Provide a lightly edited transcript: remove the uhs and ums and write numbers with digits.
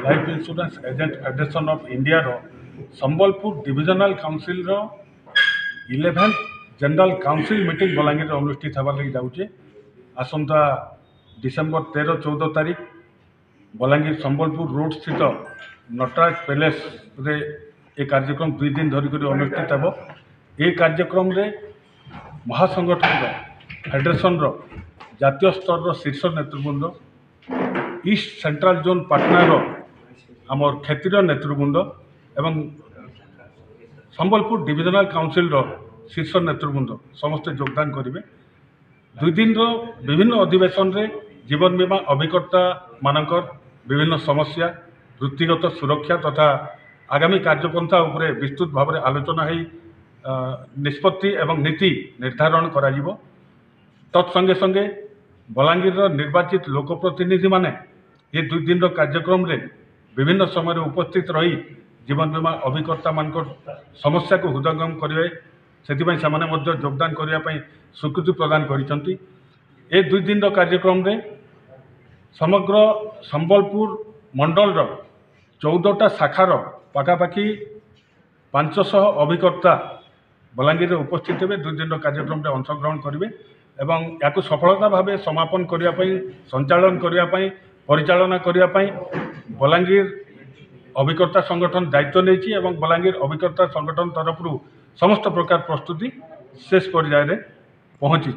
Life insurance agent federation of India रो Sambalpur divisional council रो 11th general council meeting Balangir अनुष्ठित होगा लगी जाऊे आसंता डिसेम्बर 13-14 तारीख बलांगीर संबलपुर रोड स्थित नटराज पैलेस रे ए कार्यक्रम 2 दिन धरिक अनुष्ठित हो। ये कार्यक्रम रे महासंगठन फेडरेशन रो जातीय स्तर रो शीर्ष नेतृवृंद ईस्ट सेंट्रल जोन पाटना रो आमर क्षेत्रीय नेतृवृंद एवं संबलपुर डिविजनल काउंसिल रो शीर्ष नेतृवृंद समस्त योगदान करेंगे। 2 दिन विभिन्न अधिवेशन रे जीवन बीमा अभिकर्ता मानकर विभिन्न समस्या वृत्तिगत सुरक्षा तथा आगामी कार्यपंथा उपरे विस्तृत भाव में आलोचना हो निष्पत्ति एवं नीति निर्धारण करा जिवो। तत्संगे संगे बलांगीर निर्वाचित लोकप्रतिनिधि माने ये 2 दिन कार्यक्रम रे विभिन्न समय उपस्थित रही जीवन बीमा अभिकर्ता मानकर समस्या को हृदयंगम करेंगे से योगदान करने स्वीकृति प्रदान करिसेंती। ए 2 दिन कार्यक्रम रे समग्र संबलपुर मंडल 14टा शाखार पाखापाखि 500 अभिकर्ता बलांगीर उपस्थित हे 2 दिन कार्यक्रम में अंशग्रहण करेंगे एवं या सफलता भाव समापन करने संचालन करने परिचालना करने बलांगीर अभिकर्ता संगठन दायित्व नहीं एवं बलांगीर अभिकर्ता संगठन तरफ समस्त प्रकार प्रस्तुति शेष पर्यायर पहुँची।